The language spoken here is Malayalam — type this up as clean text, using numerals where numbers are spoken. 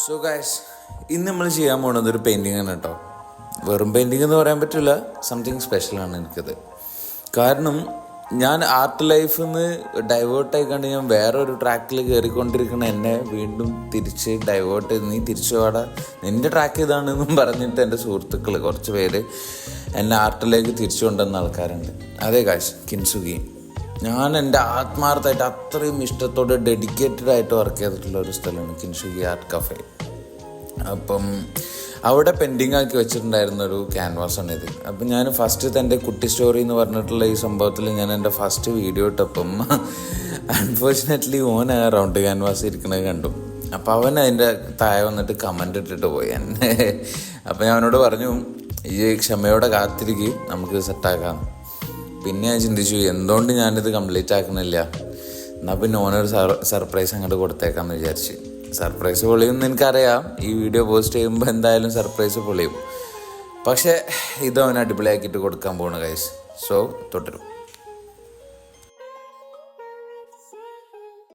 സോ ഗൈസ്, ഇന്ന് നമ്മൾ ചെയ്യാൻ പോകുന്നത് ഒരു പെയിൻറ്റിങ് ആണ് കേട്ടോ. വെറും പെയിൻറ്റിങ് എന്ന് പറയാൻ പറ്റില്ല, സംതിങ് സ്പെഷ്യലാണ് എനിക്കത്. കാരണം ഞാൻ ആർട്ട് ലൈഫിൽ നിന്ന് ഡൈവേർട്ടായിക്കൊണ്ട് ഞാൻ വേറൊരു ട്രാക്കിൽ കയറിക്കൊണ്ടിരിക്കുന്ന എന്നെ വീണ്ടും തിരിച്ച് ഡൈവേർട്ട് ചെയ്ത് നീ തിരിച്ചു പാടാ, നിൻ്റെ ട്രാക്ക് ഇതാണെന്നും പറഞ്ഞിട്ട് എൻ്റെ സുഹൃത്തുക്കൾ കുറച്ച് പേര് എന്നെ ആർട്ടിലേക്ക് തിരിച്ചു കൊണ്ടുവന്ന ആൾക്കാരുണ്ട്. അതേ ഗൈസ്, കിൻസുഗി. ഞാൻ എൻ്റെ ആത്മാർത്ഥമായിട്ട് അത്രയും ഇഷ്ടത്തോടെ ഡെഡിക്കേറ്റഡ് ആയിട്ട് വർക്ക് ചെയ്തിട്ടുള്ള ഒരു സ്ഥലമാണ് കിൻസുഗി ആർട്ട് കഫേ. അപ്പം അവിടെ പെൻഡിങ് ആക്കി വെച്ചിട്ടുണ്ടായിരുന്ന ഒരു ക്യാൻവാസാണ് ഇത്. അപ്പം ഞാൻ ഫസ്റ്റ് എൻ്റെ കുട്ടി സ്റ്റോറി എന്ന് പറഞ്ഞിട്ടുള്ള ഈ സംഭവത്തിൽ ഞാൻ എൻ്റെ ഫസ്റ്റ് വീഡിയോ ഇട്ടപ്പം അൺഫോർച്ചുനേറ്റ്ലി ഓൻ ആ റൗണ്ട് ക്യാൻവാസ് ഇരിക്കുന്നത് കണ്ടു. അപ്പം അവൻ അതിൻ്റെ താഴെ വന്നിട്ട് കമൻ്റ് ഇട്ടിട്ട് പോയി എന്നെ. അപ്പം ഞാൻ അവനോട് പറഞ്ഞു, ഈ ക്ഷമയോടെ കാത്തിരിക്കും, നമുക്ക് സെറ്റാക്കാം. പിന്നെ ഞാൻ ചിന്തിച്ചു, എന്തുകൊണ്ട് ഞാനിത് കംപ്ലീറ്റ് ആക്കുന്നില്ല, എന്നാൽ പിന്നെ ഓനൊരു സർപ്രൈസ് അങ്ങോട്ട് കൊടുത്തേക്കാമെന്ന് വിചാരിച്ച്. സർപ്രൈസ് പൊളിയുമെന്ന് എനിക്കറിയാം, ഈ വീഡിയോ പോസ്റ്റ് ചെയ്യുമ്പോൾ എന്തായാലും സർപ്രൈസ് പൊളിയും. പക്ഷേ ഇതവൻ അടിപൊളിയാക്കിയിട്ട് കൊടുക്കാൻ പോണു ഗൈസ്. സോ തുടരും.